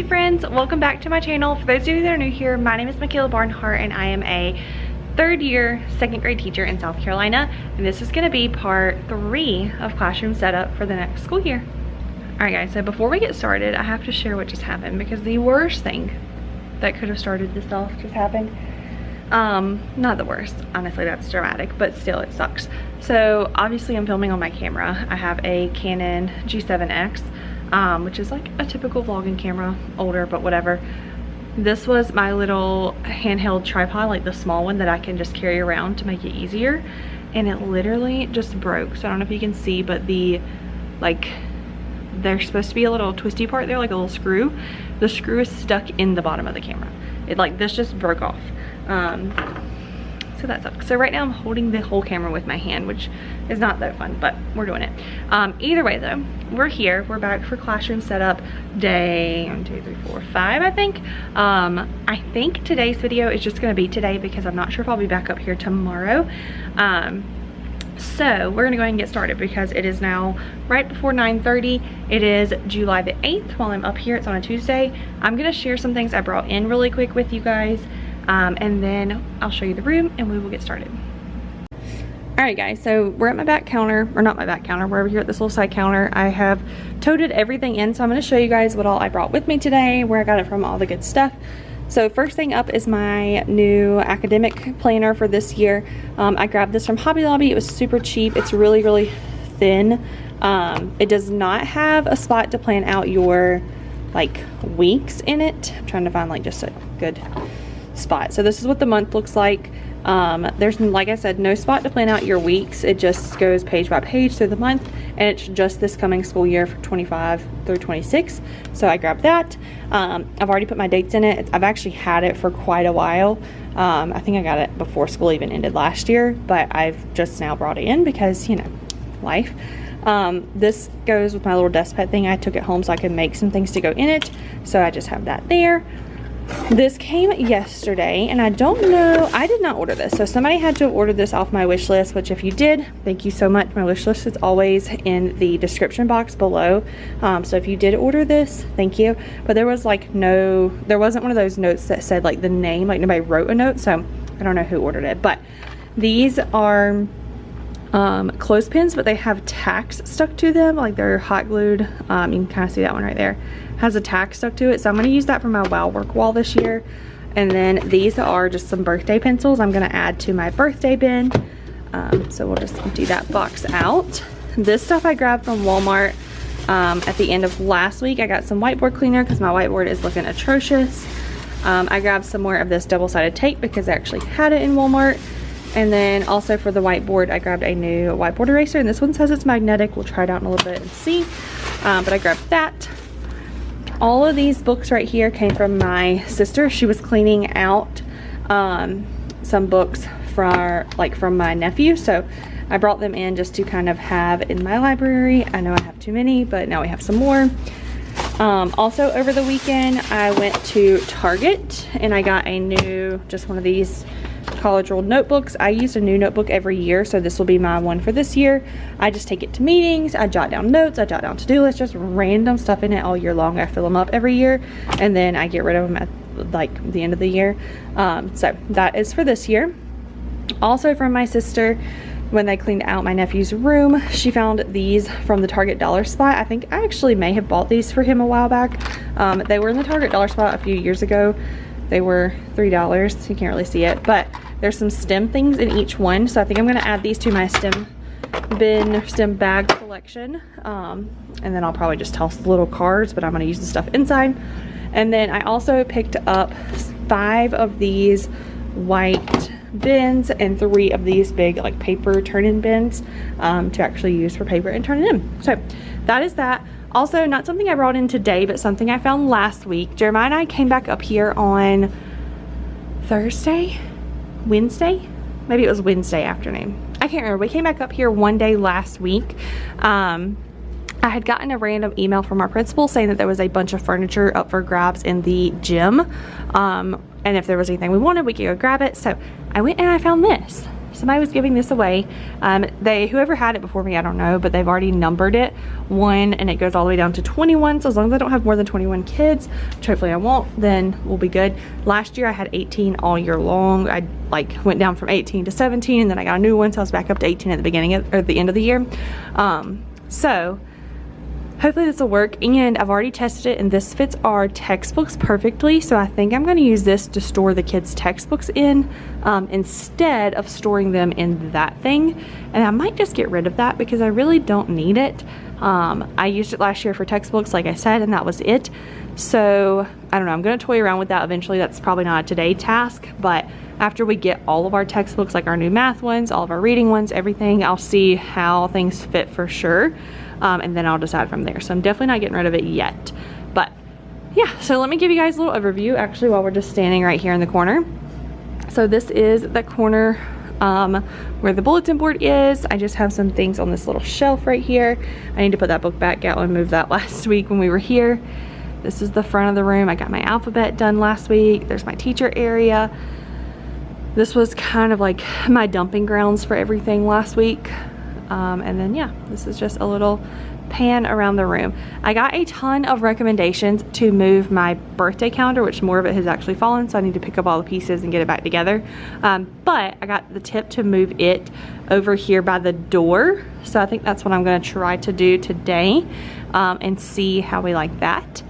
friends, welcome back to my channel. For those of you that are new here, my name is Michaela Barnhart and I am a third year second grade teacher in South Carolina, and this is going to be part 3 of classroom setup for the next school year. Alright guys, so before we get started, I have to share what just happened because the worst thing that could have started this off just happened. Not the worst, honestly, that's dramatic, but still it sucks. So obviously I'm filming on my camera. I have a Canon G7X, which is like a typical vlogging camera, older, but whatever. This was my little handheld tripod, like the small one that I can just carry around to make it easier, and it literally just broke. So I don't know if you can see, but the, like, there's supposed to be a little twisty part there, like a little screw. The screw is stuck in the bottom of the camera. It, like, this just broke off. So that sucks. So right now I'm holding the whole camera with my hand, which is not that fun, but we're doing it. Either way though, we're here. We're back for classroom setup day 1, 2, 3, 4, 5, I think. I think today's video is just gonna be today because I'm not sure if I'll be back up here tomorrow. So we're gonna go ahead and get started because it is now right before 9:30. It is July the 8th while I'm up here. It's on a Tuesday. I'm gonna share some things I brought in really quick with you guys. And then I'll show you the room and we will get started. Alright guys, so we're at my back counter, or not my back counter, we're over here at this little side counter. I have toted everything in, so I'm going to show you guys what all I brought with me today, where I got it from, all the good stuff. So first thing up is my new academic planner for this year. I grabbed this from Hobby Lobby. It was super cheap. It's really, really thin. It does not have a spot to plan out your like weeks in it. I'm trying to find like just a good spot. So this is what the month looks like. There's, like I said, no spot to plan out your weeks. It just goes page by page through the month, and it's just this coming school year for 25 through 26. So I grabbed that. I've already put my dates in it. I've actually had it for quite a while. I think I got it before school even ended last year, but I've just now brought it in because, you know, life. This goes with my little desk pad thing. I took it home so I could make some things to go in it, so I just have that there. This came yesterday, and I don't know, I did not order this, so somebody had to order this off my wish list, which if you did, thank you so much. My wish list is always in the description box below, so if you did order this, thank you. But there was like no, there wasn't one of those notes that said like the name, like nobody wrote a note, so I don't know who ordered it. But these are clothespins, but they have tacks stuck to them, like they're hot glued. You can kind of see that one right there, has a tack stuck to it, so I'm going to use that for my wow work wall this year. And then these are just some birthday pencils I'm going to add to my birthday bin. So we'll just empty that box out. This stuff I grabbed from Walmart at the end of last week. I got some whiteboard cleaner because my whiteboard is looking atrocious. I grabbed some more of this double-sided tape because I actually had it in Walmart. And then also for the whiteboard, I grabbed a new whiteboard eraser, and this one says it's magnetic. We'll try it out in a little bit and see. But I grabbed that. All of these books right here came from my sister. She was cleaning out some books from my nephew, so I brought them in just to kind of have in my library. I know I have too many, but now we have some more. Also over the weekend, I went to Target and I got a new, just one of these college rolled notebooks. I use a new notebook every year, so this will be my one for this year. I just take it to meetings, I jot down notes, I jot down to-do lists, just random stuff in it all year long. I fill them up every year and then I get rid of them at like the end of the year. So that is for this year. Also from my sister, when they cleaned out my nephew's room, she found these from the Target dollar spot. I think I actually may have bought these for him a while back. They were in the Target dollar spot a few years ago. They were $3. You can't really see it, but there's some stem things in each one. So I think I'm gonna add these to my stem bin or stem bag collection. And then I'll probably just toss the little cards, but I'm gonna use the stuff inside. And then I also picked up 5 of these white bins and 3 of these big like paper turn-in bins to actually use for paper and turn it in. So that is that. Also, not something I brought in today, but something I found last week. Jeremiah and I came back up here on Wednesday? Maybe it was Wednesday afternoon. I can't remember. We came back up here one day last week. I had gotten a random email from our principal saying that there was a bunch of furniture up for grabs in the gym. And if there was anything we wanted, we could go grab it. So I went and I found this. somebody was giving this away. Whoever had it before me, I don't know, but they've already numbered it 1 and it goes all the way down to 21. So as long as I don't have more than 21 kids, which hopefully I won't, then we'll be good. Last year I had 18 all year long. I like went down from 18 to 17 and then I got a new one, so I was back up to 18 at the beginning of, or the end of the year. So hopefully this will work, and I've already tested it and this fits our textbooks perfectly, so I think I'm going to use this to store the kids' textbooks in instead of storing them in that thing. And I might just get rid of that because I really don't need it. I used it last year for textbooks, like I said, and that was it. So I don't know, I'm going to toy around with that eventually. That's probably not a today task, but after we get all of our textbooks, like our new math ones, all of our reading ones, everything, I'll see how things fit for sure. And then I'll decide from there. So I'm definitely not getting rid of it yet. But yeah, so let me give you guys a little overview actually while we're just standing right here in the corner. So this is the corner where the bulletin board is. I just have some things on this little shelf right here. I need to put that book back. Gatlin moved that last week when we were here. This is the front of the room. I got my alphabet done last week. There's my teacher area. This was kind of like my dumping grounds for everything last week. And then yeah, this is just a little pan around the room. I got a ton of recommendations to move my birthday calendar, which more of it has actually fallen, so I need to pick up all the pieces and get it back together. But I got the tip to move it over here by the door, so I think that's what I'm going to try to do today, and see how we like that.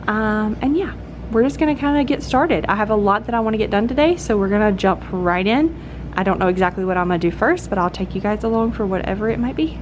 And yeah, we're just going to kind of get started. I have a lot that I want to get done today, so we're going to jump right in. I don't know exactly what I'm going to do first, but I'll take you guys along for whatever it might be.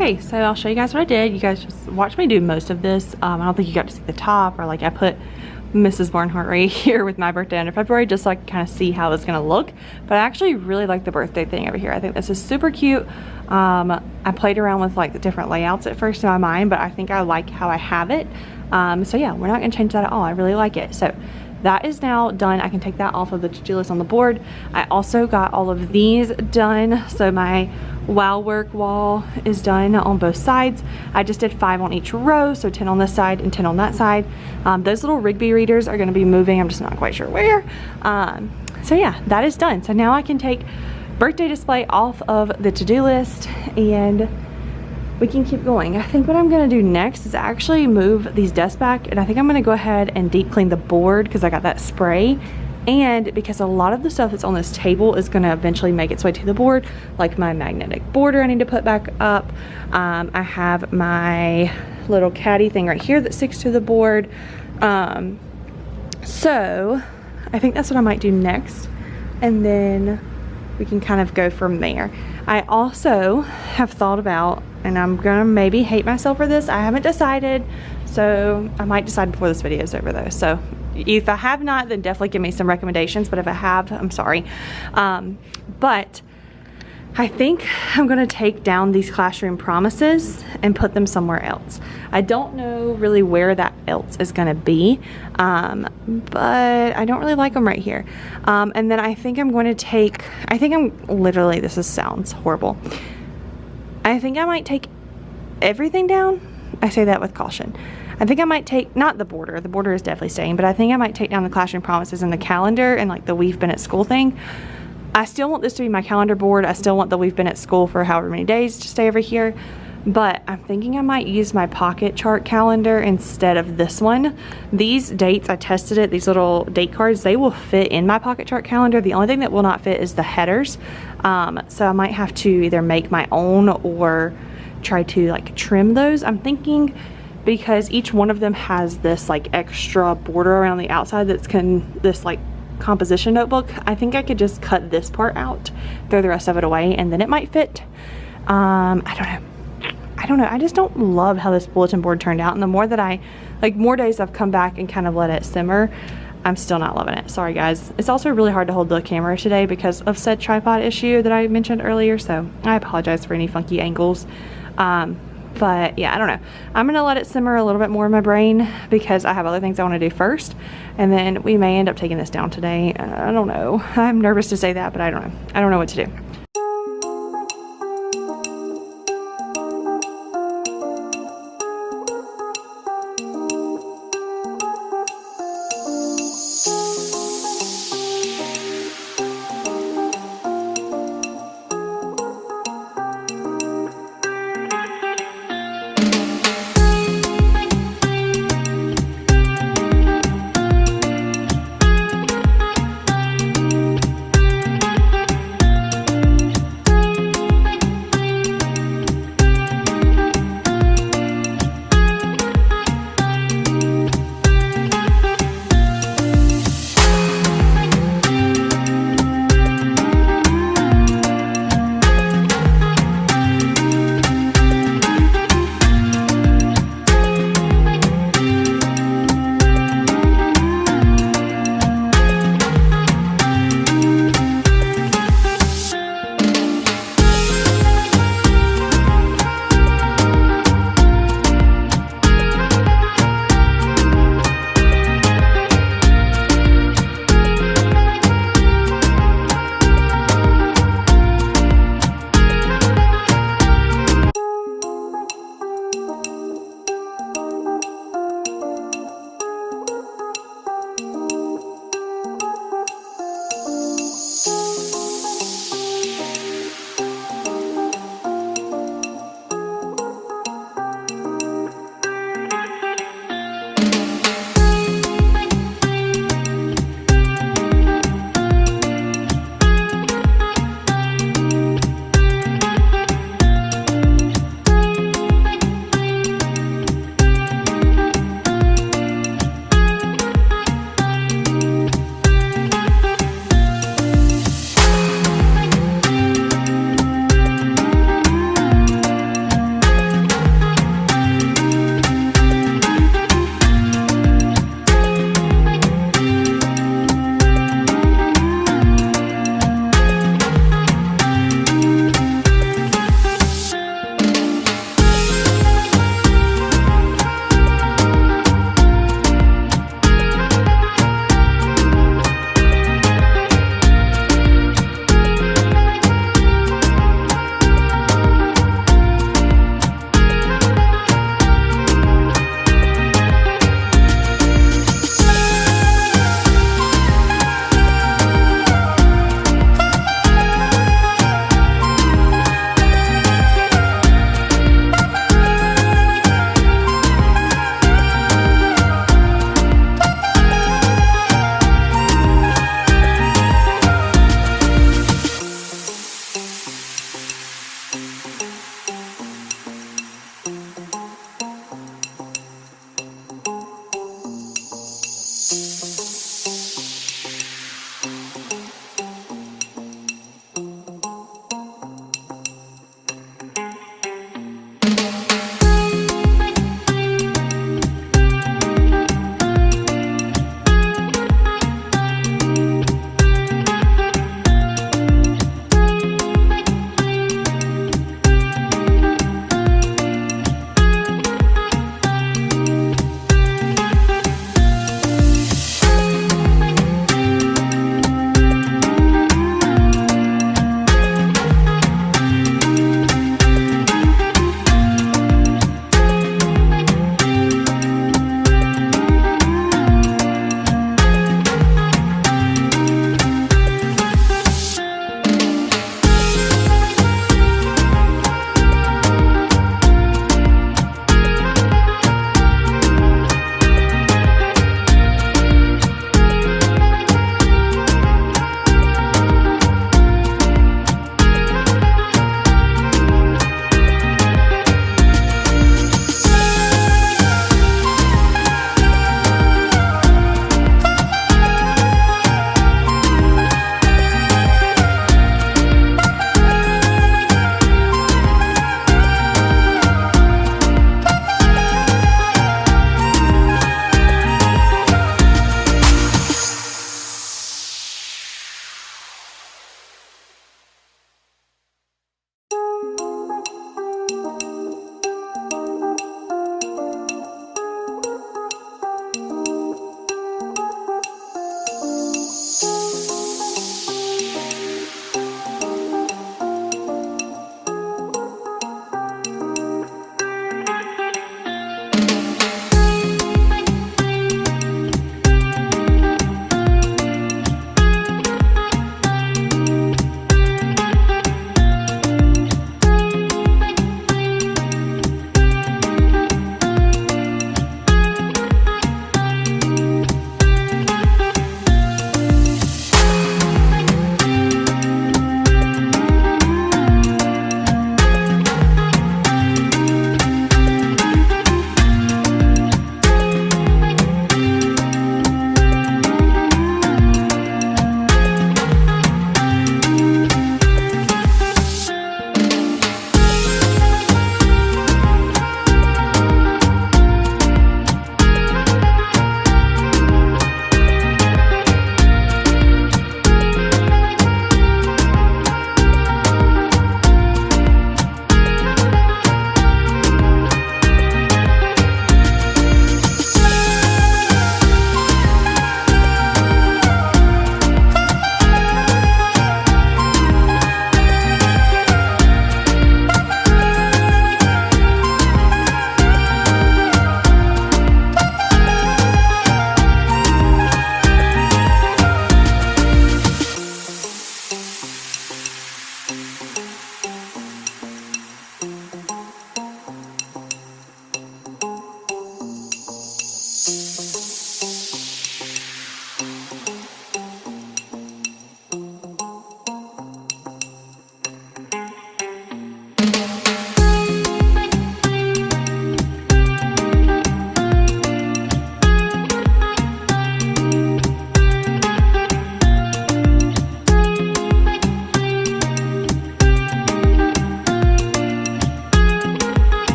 Okay, so I'll show you guys what I did. You guys just watch me do most of this. I don't think you got to see the top, or like I put Mrs. Barnhart right here with my birthday under February, just so I can kind of see how it's gonna look. But I actually really like the birthday thing over here. I think this is super cute. I played around with like the different layouts at first in my mind, but I think I like how I have it. So yeah, we're not gonna change that at all. I really like it. So that is now done. I can take that off of the to-do list on the board. I also got all of these done. So my wow work wall is done on both sides. I just did 5 on each row, so 10 on this side and 10 on that side. Those little Rigby readers are going to be moving. I'm just not quite sure where. So yeah, that is done. So now I can take birthday display off of the to-do list and we can keep going. I think what I'm gonna do next is actually move these desks back, and I think I'm gonna go ahead and deep clean the board because I got that spray, and because a lot of the stuff that's on this table is gonna eventually make its way to the board, like my magnetic border I need to put back up. I have my little caddy thing right here that sticks to the board. So I think that's what I might do next, and then we can kind of go from there. I also have thought about, and I'm gonna maybe hate myself for this, I haven't decided, so I might decide before this video is over though. So if I have not, then definitely give me some recommendations, but if I have, I'm sorry. But I think I'm gonna take down these classroom promises and put them somewhere else. I don't know really where that else is gonna be, but I don't really like them right here. And then I think I'm going to take, literally, sounds horrible. I think I might take everything down. I say that with caution. I think I might take, not the border is definitely staying, but I think I might take down the classroom promises and the calendar and like the we've been at school thing. I still want this to be my calendar board. I still want the we've been at school for however many days to stay over here. But I'm thinking I might use my pocket chart calendar instead of this one. These dates, I tested it, these little date cards, they will fit in my pocket chart calendar. The only thing that will not fit is the headers. So I might have to either make my own or try to like trim those. I'm thinking because each one of them has this like extra border around the outside this like composition notebook. I think I could just cut this part out, throw the rest of it away, and then it might fit. I don't know. I just don't love how this bulletin board turned out, and the more that more days I've come back and kind of let it simmer, I'm still not loving it. Sorry guys. It's also really hard to hold the camera today because of said tripod issue that I mentioned earlier, so I apologize for any funky angles. But yeah, I don't know. I'm gonna let it simmer a little bit more in my brain because I have other things I want to do first, and then we may end up taking this down today. I don't know. I'm nervous to say that, but I don't know. I don't know what to do.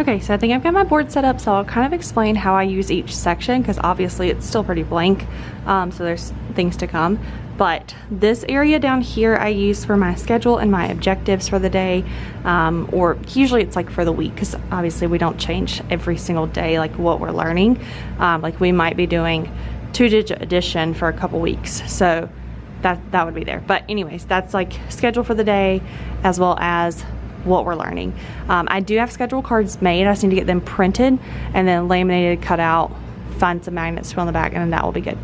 Okay, so I think I've got my board set up, so I'll kind of explain how I use each section, because obviously it's still pretty blank, so there's things to come. But this area down here I use for my schedule and my objectives for the day, or usually it's like for the week, because obviously we don't change every single day like what we're learning. Like we might be doing 2-digit addition for a couple weeks, so that would be there. But anyways, that's like schedule for the day as well as what we're learning. I do have schedule cards made. I just need to get them printed and then laminated, cut out, find some magnets to put on the back, and then that will be good.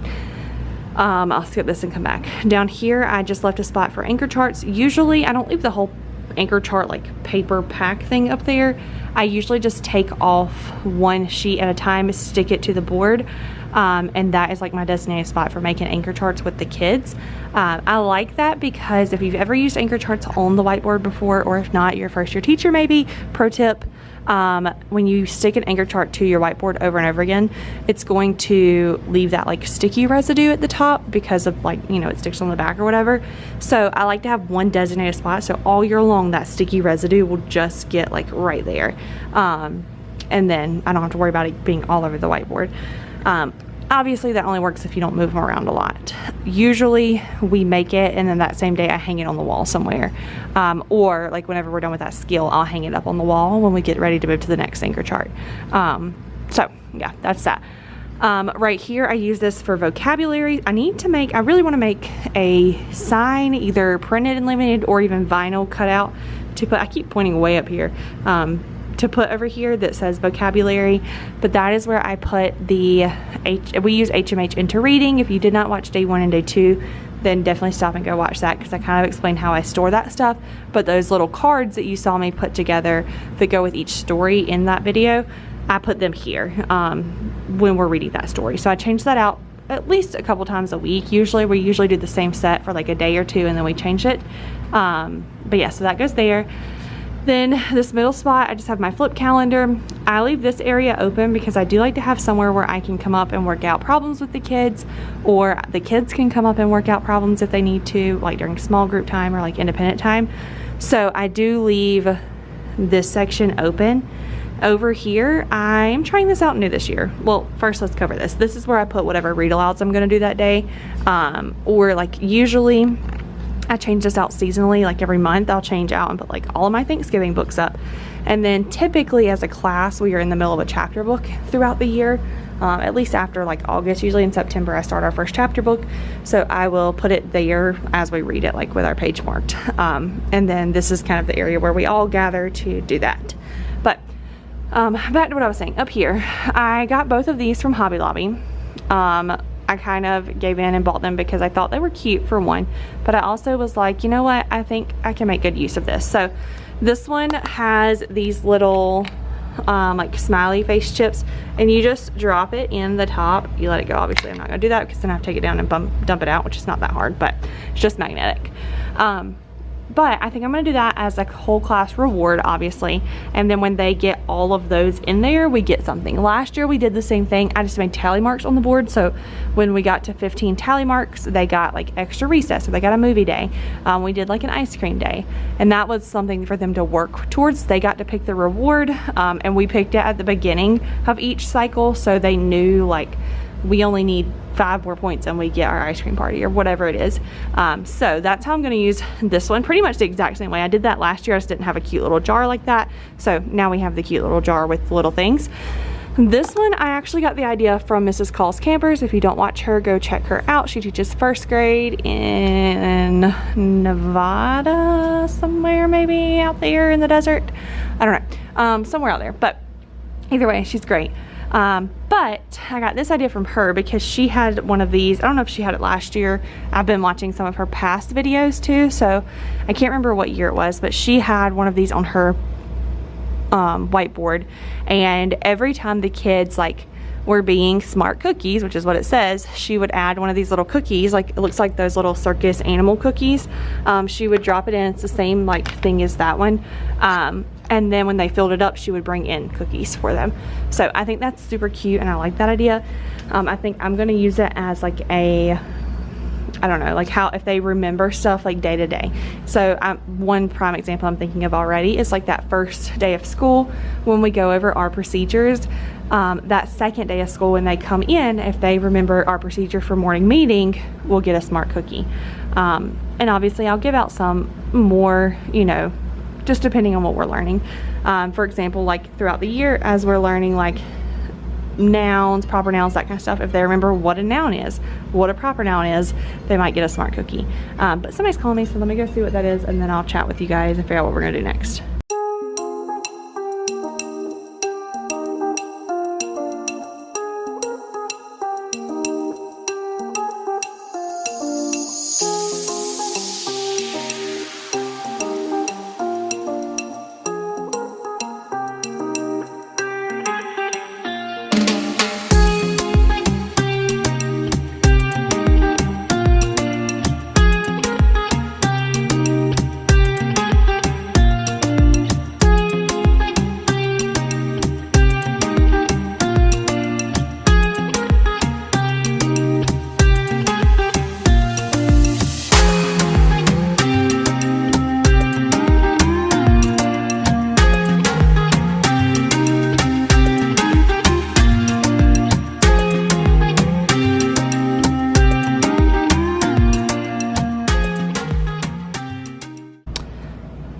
I'll skip this and come back. Down here I just left a spot for anchor charts. Usually I don't leave the whole anchor chart like paper pack thing up there. I usually just take off one sheet at a time, stick it to the board, and that is like my designated spot for making anchor charts with the kids. I like that because if you've ever used anchor charts on the whiteboard before, or if not, you're a first year teacher maybe, pro tip, when you stick an anchor chart to your whiteboard over and over again, it's going to leave that like sticky residue at the top because of like, you know, it sticks on the back or whatever. So I like to have one designated spot, so all year long that sticky residue will just get like right there, and then I don't have to worry about it being all over the whiteboard. Obviously that only works if you don't move them around a lot. Usually we make it and then that same day I hang it on the wall somewhere, or like whenever we're done with that skill, I'll hang it up on the wall when we get ready to move to the next anchor chart. So yeah, that's that. Right here I use this for vocabulary. I really want to make a sign, either printed and laminated or even vinyl cut out to put, I keep pointing way up here, to put over here that says vocabulary, but that is where I put we use HMH into reading. If you did not watch day 1 and day 2, then definitely stop and go watch that, because I kind of explained how I store that stuff. But those little cards that you saw me put together that go with each story in that video, I put them here when we're reading that story. So I change that out at least a couple times a week. We usually do the same set for like a day or two and then we change it. But yeah, so that goes there. Then this middle spot, I just have my flip calendar. I leave this area open because I do like to have somewhere where I can come up and work out problems with the kids, or the kids can come up and work out problems if they need to, like during small group time or like independent time. So I do leave this section open. Over here, I'm trying this out new this year. Well, first let's cover this. This is where I put whatever read alouds I'm gonna do that day. Or like usually, I change this out seasonally, like every month I'll change out and put like all of my Thanksgiving books up. And then typically as a class, we are in the middle of a chapter book throughout the year, at least after like August. Usually in September I start our first chapter book, so I will put it there as we read it, like with our page marked. And then this is kind of the area where we all gather to do that. But back to what I was saying. Up here, I got both of these from Hobby Lobby. I kind of gave in and bought them because I thought they were cute for one, but I also was like, you know what, I think I can make good use of this. So this one has these little like smiley face chips, and you just drop it in the top. You let it go. Obviously I'm not gonna do that because then I have to take it down and dump it out, which is not that hard, but it's just magnetic. But I think I'm gonna do that as a whole class reward, obviously. And then when they get all of those in there, we get something. Last year we did the same thing. I just made tally marks on the board. So when we got to 15 tally marks, they got like extra recess, or they got a movie day. We did like an ice cream day. And that was something for them to work towards. They got to pick the reward, and we picked it at the beginning of each cycle. So they knew like, we only need 5 more points and we get our ice cream party or whatever it is. So that's how I'm going to use this one, pretty much the exact same way. I did that last year. I just didn't have a cute little jar like that. So now we have the cute little jar with little things. This one I actually got the idea from Mrs. Call's Campers. If you don't watch her, go check her out. She teaches 1st grade in Nevada, somewhere maybe out there in the desert. I don't know, somewhere out there, but either way, she's great. But I got this idea from her because she had one of these. I don't know if she had it last year. I've been watching some of her past videos too, so I can't remember what year it was, but she had one of these on her whiteboard, and every time the kids like were being smart cookies, which is what it says, she would add one of these little cookies, like it looks like those little circus animal cookies. She would drop it in. It's the same like thing as that one. And then when they filled it up, she would bring in cookies for them. So I think that's super cute and I like that idea. I think I'm gonna use it as like a I don't know, like how, if they remember stuff like day to day. So one prime example I'm thinking of already is like that first day of school when we go over our procedures. That second day of school when they come in, if they remember our procedure for morning meeting, we'll get a smart cookie. And obviously I'll give out some more, you know, just depending on what we're learning. For example, like throughout the year as we're learning like nouns, proper nouns, that kind of stuff, if they remember what a noun is, what a proper noun is, they might get a smart cookie. But somebody's calling me, so let me go see what that is, and then I'll chat with you guys and figure out what we're gonna do next.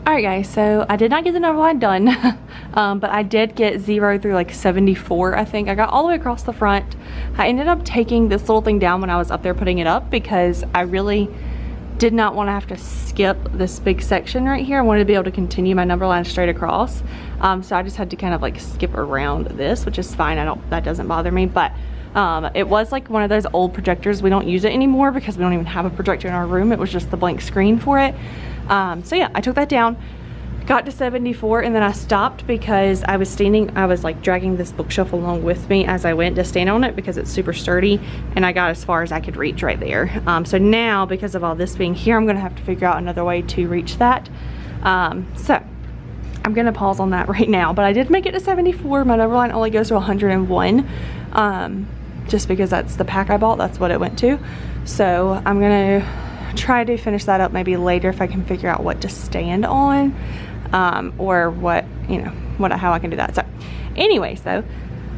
Alright guys, so I did not get the number line done, but I did get 0 through like 74, I think. I got all the way across the front. I ended up taking this little thing down when I was up there putting it up because I really did not want to have to skip this big section right here. I wanted to be able to continue my number line straight across. So I just had to kind of like skip around this, which is fine. That doesn't bother me, but it was like one of those old projectors. We don't use it anymore because we don't even have a projector in our room. It was just the blank screen for it. So yeah, I took that down, got to 74, and then I stopped because I was like dragging this bookshelf along with me as I went to stand on it because it's super sturdy, and I got as far as I could reach right there. So now, because of all this being here, I'm gonna have to figure out another way to reach that. So I'm gonna pause on that right now, but I did make it to 74. My number line only goes to 101, just because that's the pack I bought, that's what it went to. So I'm gonna try to finish that up maybe later if I can figure out what to stand on, or what, you know, how I can do that. So anyways, though,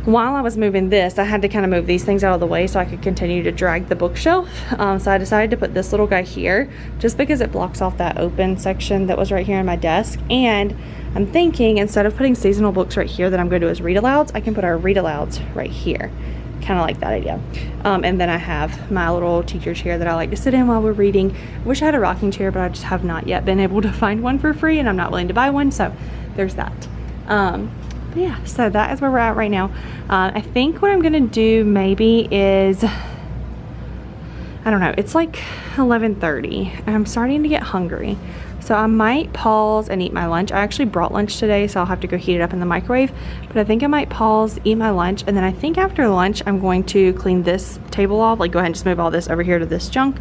while I was moving this, I had to kind of move these things out of the way so I could continue to drag the bookshelf. So I decided to put this little guy here just because it blocks off that open section that was right here on my desk. And I'm thinking, instead of putting seasonal books right here that I'm going to do as read alouds, I can put our read alouds right here. Kind of like that idea. And then I have my little teacher chair that I like to sit in while we're reading. I wish I had a rocking chair, but I just have not yet been able to find one for free, and I'm not willing to buy one, so there's that. But yeah, so that is where we're at right now. I think what I'm gonna do maybe is, I don't know, it's like 11:30 and I'm starting to get hungry. So I might pause and eat my lunch. I actually brought lunch today, so I'll have to go heat it up in the microwave. But I think I might pause, eat my lunch, and then I think after lunch I'm going to clean this table off, like go ahead and just move all this over here to this junk,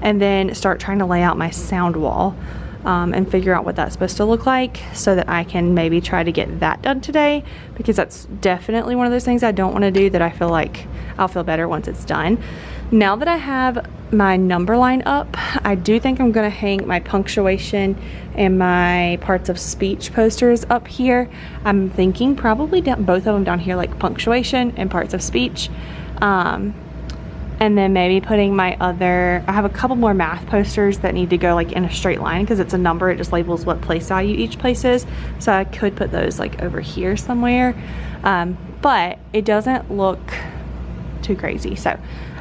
and then start trying to lay out my sound wall and figure out what that's supposed to look like so that I can maybe try to get that done today, because that's definitely one of those things I don't want to do that I feel like I'll feel better once it's done. Now that I have my number line up, I do think I'm going to hang my punctuation and my parts of speech posters up here. I'm thinking probably both of them down here, like punctuation and parts of speech. And then maybe putting my other, I have a couple more math posters that need to go like in a straight line because it's a number. It just labels what place value each place is. So I could put those like over here somewhere. But it doesn't look too crazy. So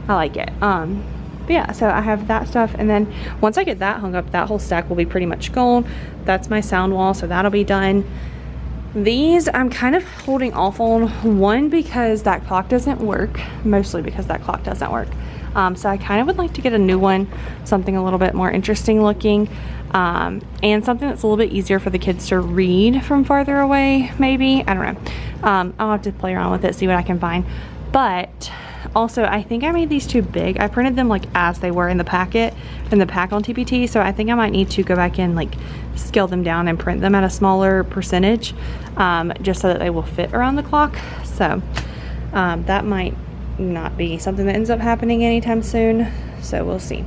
I like it. But yeah, so I have that stuff, and then once I get that hung up, that whole stack will be pretty much gone. That's my sound wall, so that'll be done. These I'm kind of holding off on, one because that clock doesn't work, mostly because that clock doesn't work. So I kind of would like to get a new one, something a little bit more interesting looking, and something that's a little bit easier for the kids to read from farther away, maybe. I don't know. I'll have to play around with it, see what I can find. But also, I think I made these too big. I printed them like as they were in the packet, in the pack on TPT, so I think I might need to go back and like scale them down and print them at a smaller percentage, just so that they will fit around the clock. So that might not be something that ends up happening anytime soon. so we'll see.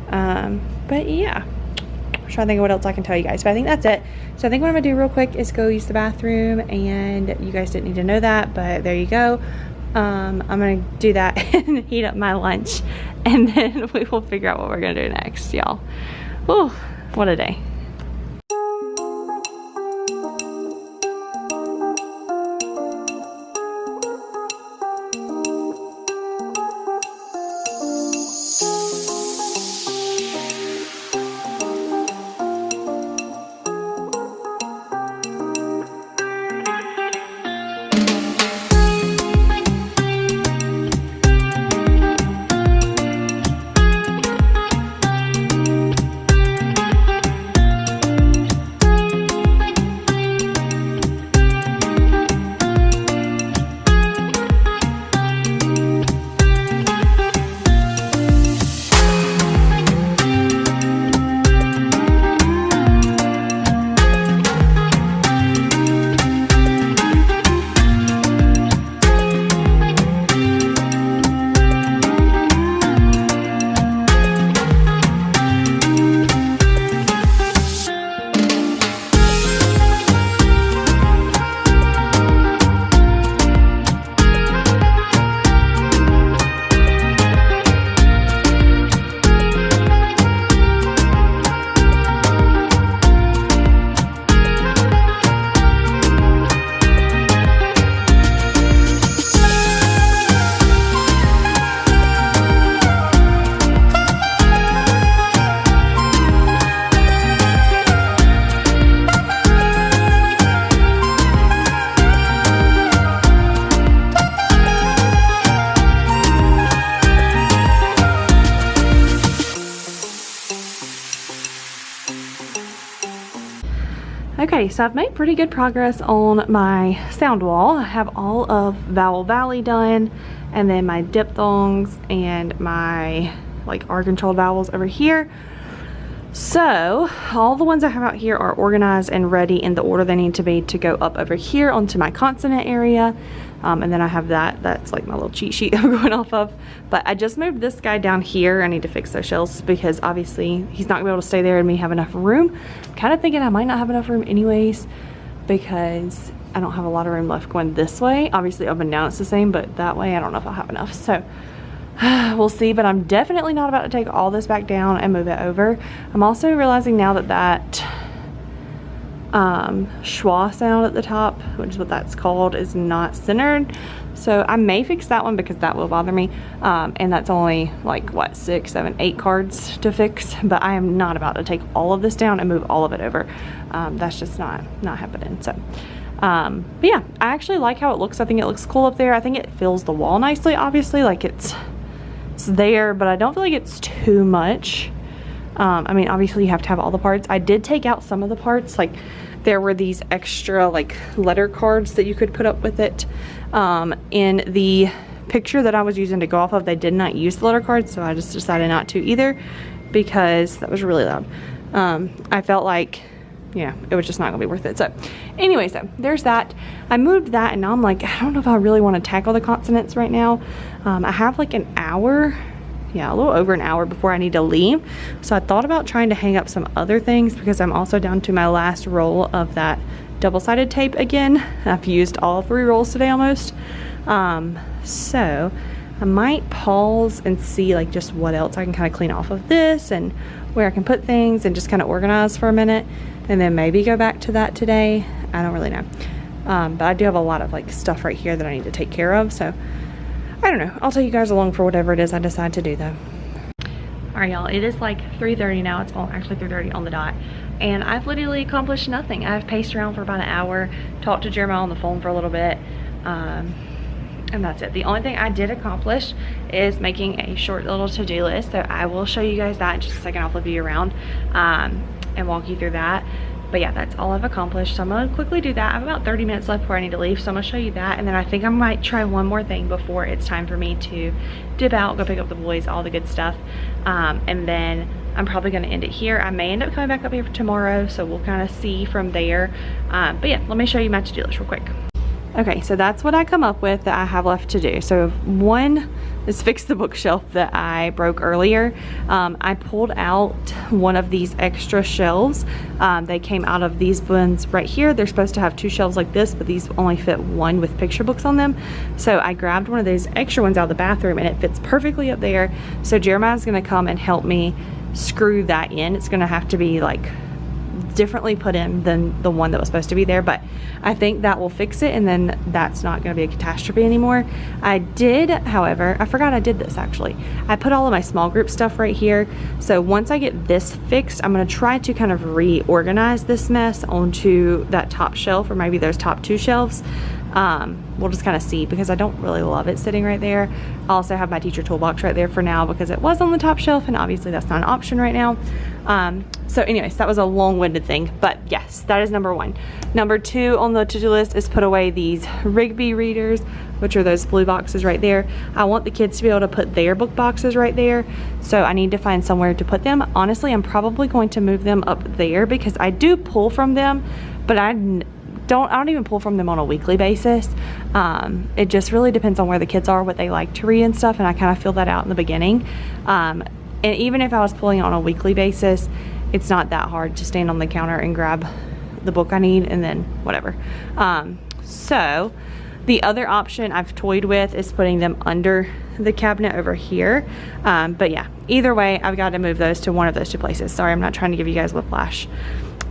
But yeah, I'm trying to think of what else I can tell you guys, but I think that's it. So I think what I'm gonna do real quick is go use the bathroom, and you guys didn't need to know that, but there you go. I'm gonna do that and heat up my lunch, and then we will figure out what we're gonna do next, y'all. Whew, what a day. Okay, so I've made pretty good progress on my sound wall. I have all of Vowel Valley done, and then my diphthongs and my like R controlled vowels over here. So all the ones I have out here are organized and ready in the order they need to be to go up over here onto my consonant area. And then I have that's like my little cheat sheet I'm going off of. But I just moved this guy down here. I need to fix those shelves because obviously he's not gonna be able to stay there and me have enough room. I'm kind of thinking I might not have enough room anyways because I don't have a lot of room left going this way. Obviously up and down it's the same, but that way I don't know if I'll have enough. So we'll see, but I'm definitely not about to take all this back down and move it over. I'm also realizing now that schwa sound at the top, which is what that's called, is not centered. So I may fix that one because that will bother me. And that's only like what, 6, 7, 8 cards to fix, but I am not about to take all of this down and move all of it over. That's just not happening. So but yeah, I actually like how it looks. I think it looks cool up there. I think it fills the wall nicely, obviously, like it's there, but I don't feel like it's too much. I mean, obviously you have to have all the parts. I did take out some of the parts, like there were these extra like letter cards that you could put up with it. In the picture that I was using to go off of, they did not use the letter cards, so I just decided not to either because that was really loud. I felt like, yeah, it was just not gonna be worth it. So anyway, so there's that. I moved that and now I'm like, I don't know if I really want to tackle the consonants right now. I have like an hour, yeah, a little over an hour before I need to leave. So I thought about trying to hang up some other things because I'm also down to my last roll of that double-sided tape again. I've used all 3 rolls today almost. So I might pause and see like just what else I can kind of clean off of this and where I can put things and just kind of organize for a minute and then maybe go back to that today. I don't really know. But I do have a lot of like stuff right here that I need to take care of. So I don't know. I'll take you guys along for whatever it is I decide to do though. All right, y'all, it is like 3:30 now. It's actually 3:30 on the dot. And I've literally accomplished nothing. I've paced around for about an hour, talked to Jeremiah on the phone for a little bit, and that's it. The only thing I did accomplish is making a short little to-do list. So I will show you guys that in just a second. I'll flip you around and walk you through that. But yeah, that's all I've accomplished. So I'm gonna quickly do that. I have about 30 minutes left before I need to leave. So I'm gonna show you that. And then I think I might try one more thing before it's time for me to dip out, go pick up the boys, all the good stuff. And then I'm probably gonna end it here. I may end up coming back up here tomorrow. So we'll kind of see from there. But yeah, let me show you my to-do list real quick. Okay, so that's what I come up with that I have left to do. So one is fix the bookshelf that I broke earlier. I pulled out one of these extra shelves. They came out of these ones right here. They're supposed to have 2 shelves like this, but these only fit 1 with picture books on them. So I grabbed one of those extra ones out of the bathroom, and it fits perfectly up there. So Jeremiah's gonna come and help me screw that in. It's gonna have to be like differently put in than the one that was supposed to be there, but I think that will fix it, and then that's not going to be a catastrophe anymore. I did, however, I forgot I did this actually. I put all of my small group stuff right here. So once I get this fixed, I'm going to try to kind of reorganize this mess onto that top shelf, or maybe those top 2 shelves. We'll just kind of see, because I don't really love it sitting right there. I also have my teacher toolbox right there for now because it was on the top shelf, and obviously that's not an option right now. So anyways, that was a long-winded thing, but yes, that is number 1. Number 2 on the to-do list is put away these Rigby readers, which are those blue boxes right there. I want the kids to be able to put their book boxes right there, so I need to find somewhere to put them. Honestly, I'm probably going to move them up there because I do pull from them, but I don't even pull from them on a weekly basis. It just really depends on where the kids are, what they like to read and stuff, and I kind of feel that out in the beginning. And even if I was pulling on a weekly basis, it's not that hard to stand on the counter and grab the book I need and then whatever. So the other option I've toyed with is putting them under the cabinet over here. But yeah, either way, I've got to move those to one of those 2 places. Sorry, I'm not trying to give you guys whiplash.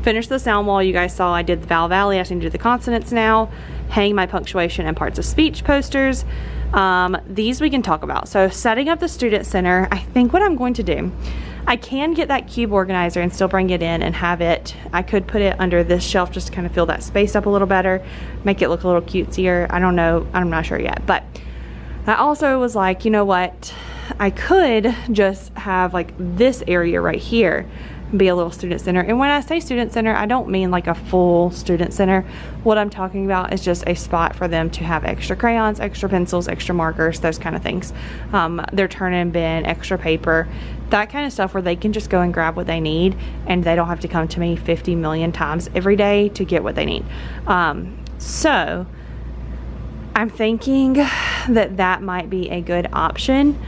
Finished the sound wall. You guys saw I did the vowel valley. I just need to do the consonants now. Hang my punctuation and parts of speech posters. These we can talk about. So setting up the student center, I think what I'm going to do, I can get that cube organizer and still bring it in and have it, I could put it under this shelf just to kind of fill that space up a little better, make it look a little cutesier. I don't know, I'm not sure yet, but I also was like, you know what, I could just have like this area right here be a little student center. And when I say student center, I don't mean like a full student center. What I'm talking about is just a spot for them to have extra crayons, extra pencils, extra markers, those kind of things. Their turn-in bin, extra paper, that kind of stuff, where they can just go and grab what they need and they don't have to come to me 50 million times every day to get what they need. So I'm thinking that that might be a good option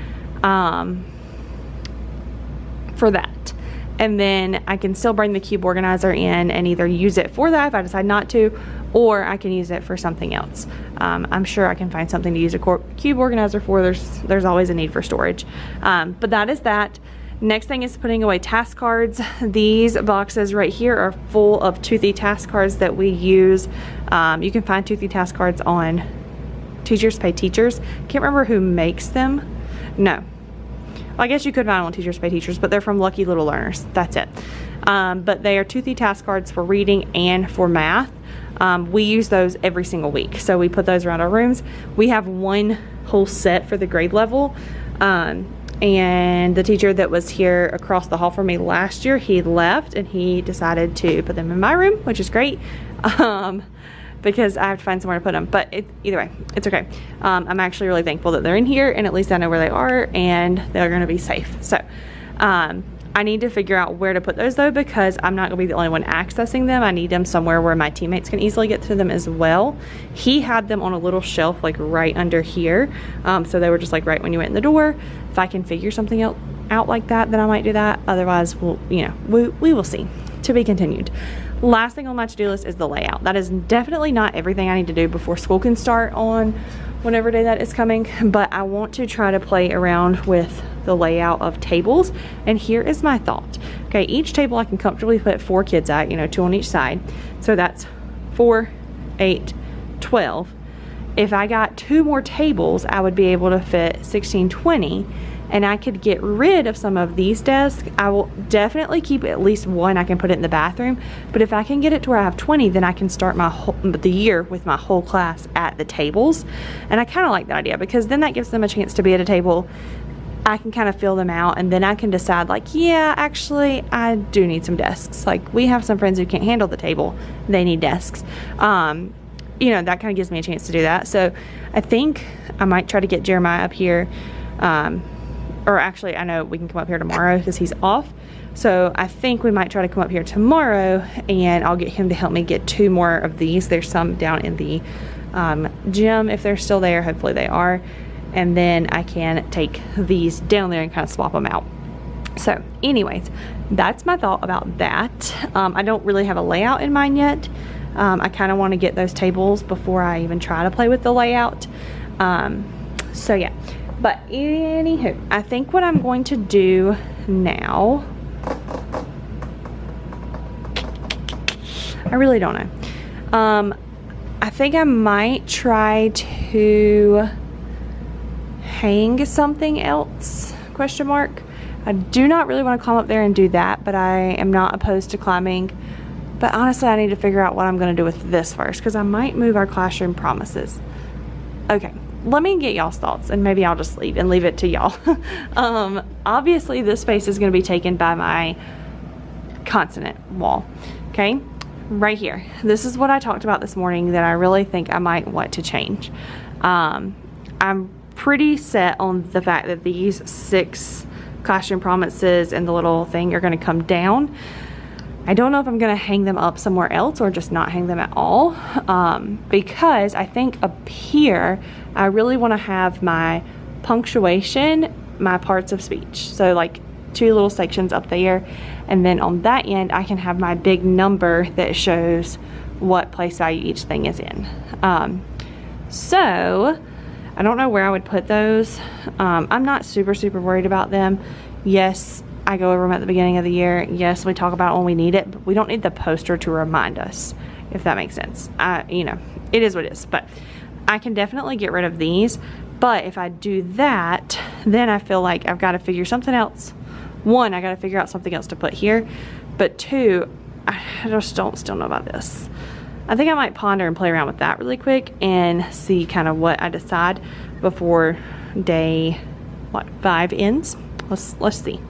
for that. And then I can still bring the cube organizer in and either use it for that if I decide not to, or I can use it for something else. I'm sure I can find something to use a cube organizer for. There's always a need for storage. But that is that. Next thing is putting away task cards. These boxes right here are full of toothy task cards that we use. You can find toothy task cards on Teachers Pay Teachers. Can't remember who makes them. No. I guess you could find them on Teachers Pay Teachers, but they're from Lucky Little Learners. That's it. But they are toothy task cards for reading and for math. We use those every single week. So we put those around our rooms. We have one whole set for the grade level. And the teacher that was here across the hall from me last year, he left and he decided to put them in my room, which is great. Because I have to find somewhere to put them, but either way, it's okay. I'm actually really thankful that they're in here, and at least I know where they are and they're gonna be safe. So I need to figure out where to put those though, because I'm not gonna be the only one accessing them. I need them somewhere where my teammates can easily get to them as well. He had them on a little shelf like right under here. So they were just like right when you went in the door. If I can figure something out like that, then I might do that. Otherwise, we'll, we will see. To be continued. Last thing on my to-do list is the layout. That is definitely not everything I need to do before school can start on whatever day that is coming, but I want to try to play around with the layout of tables. And here is my thought. Okay, each table I can comfortably put 4 kids at, 2 on each side. So that's 4, 8, 12. If I got 2 more tables, I would be able to fit 16, 20. And I could get rid of some of these desks. I will definitely keep at least 1. I can put it in the bathroom. But if I can get it to where I have 20, then I can start the year with my whole class at the tables. And I kind of like that idea, because then that gives them a chance to be at a table. I can kind of fill them out, and then I can decide like, yeah, actually I do need some desks. Like, we have some friends who can't handle the table. They need desks. That kind of gives me a chance to do that. So I think I might try to get Jeremiah up here. Or actually, I know we can come up here tomorrow because he's off. So I think we might try to come up here tomorrow, and I'll get him to help me get 2 more of these. There's some down in the gym if they're still there. Hopefully they are. and then I can take these down there and kind of swap them out. So anyways, that's my thought about that. I don't really have a layout in mind yet. I kind of want to get those tables before I even try to play with the layout. So yeah, but anywho, I think what I'm going to do now, I really don't know. I think I might try to hang something else, question mark. I do not really want to climb up there and do that, but I am not opposed to climbing. But honestly, I need to figure out what I'm going to do with this first, because I might move our classroom promises. Okay, let me get y'all's thoughts, and maybe I'll just leave it to y'all. Obviously, this space is going to be taken by my consonant wall, okay? Right here. This is what I talked about this morning that I really think I might want to change. I'm pretty set on the fact that these 6 classroom promises and the little thing are going to come down. I don't know if I'm going to hang them up somewhere else or just not hang them at all, because I think up here I really want to have my punctuation, my parts of speech, so like 2 little sections up there, and then on that end I can have my big number that shows what place value each thing is in. So I don't know where I would put those. I'm not super worried about them. Yes, I go over them at the beginning of the year. Yes, we talk about it when we need it, but we don't need the poster to remind us, if that makes sense. You know, it is what it is, but I can definitely get rid of these. But if I do that, then I feel like I've got to figure something else. 1, I got to figure out something else to put here, but 2, I just don't still know about this. I think I might ponder and play around with that really quick and see kind of what I decide before day 5 ends. Let's see.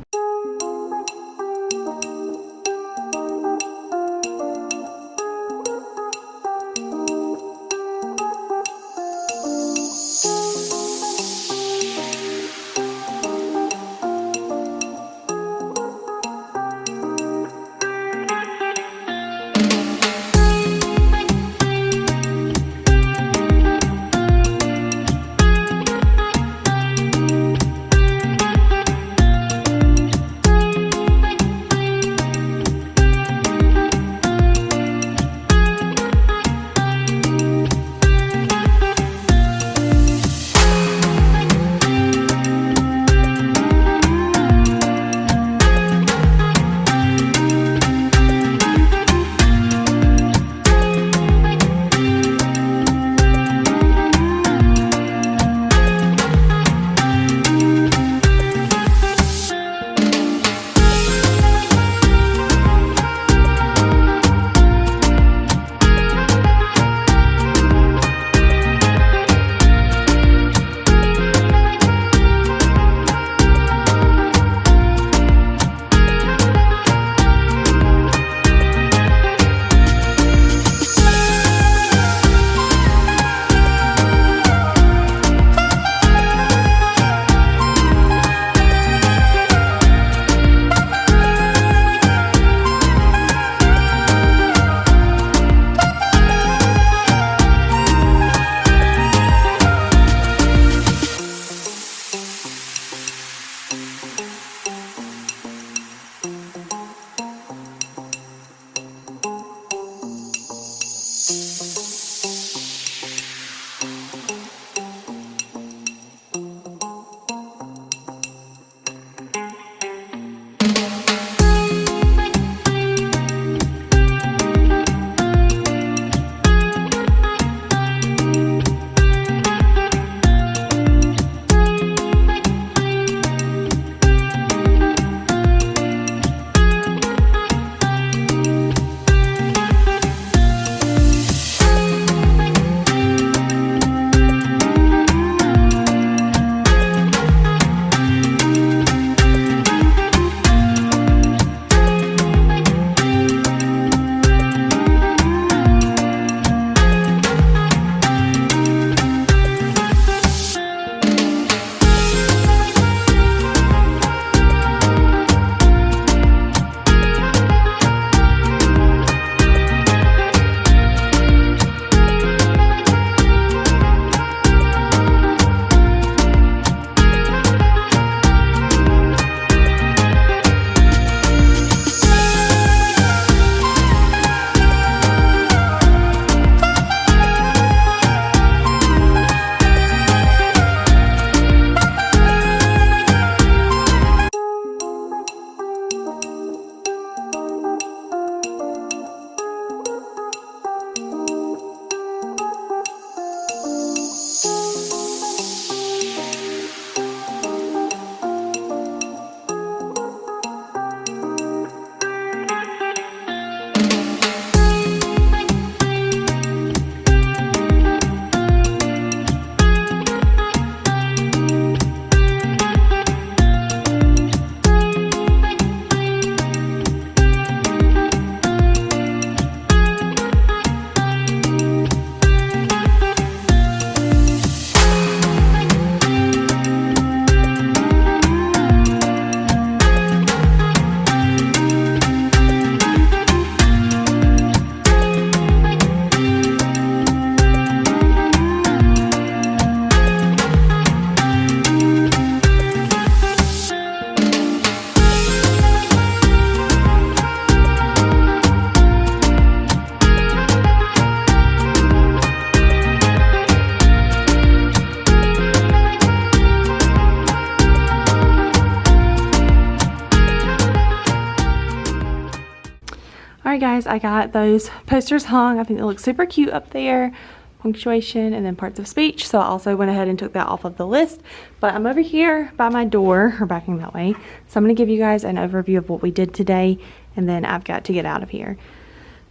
Alright guys, I got those posters hung. I think they look super cute up there. Punctuation and then parts of speech. So I also went ahead and took that off of the list. But I'm over here by my door, or backing that way. So I'm going to give you guys an overview of what we did today. And then I've got to get out of here.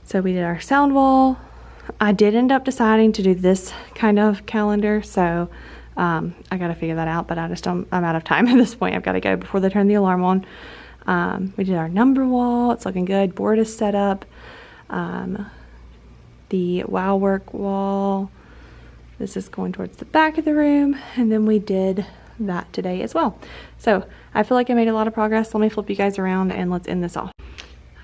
So we did our sound wall. I did end up deciding to do this kind of calendar. So I got to figure that out. But I'm out of time at this point. I've got to go before they turn the alarm on. We did our number wall. It's looking good. Board is set up. The wow work wall. This is going towards the back of the room, and then we did that today as well. So I feel like I made a lot of progress. Let me flip you guys around and let's end this off.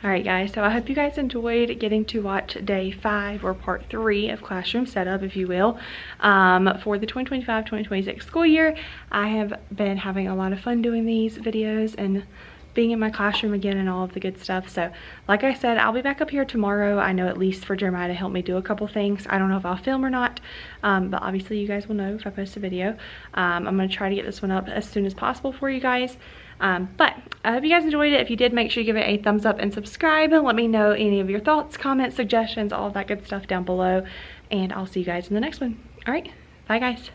Alright guys, so I hope you guys enjoyed getting to watch day 5 or part 3 of classroom setup, if you will, for the 2025-2026 school year. I have been having a lot of fun doing these videos and being in my classroom again and all of the good stuff. So like I said, I'll be back up here tomorrow. I know at least for Jeremiah to help me do a couple things. I don't know if I'll film or not, but obviously you guys will know if I post a video. I'm going to try to get this one up as soon as possible for you guys. But I hope you guys enjoyed it. If you did, make sure you give it a thumbs up and subscribe, and let me know any of your thoughts, comments, suggestions, all of that good stuff down below, and I'll see you guys in the next one. All right, bye guys.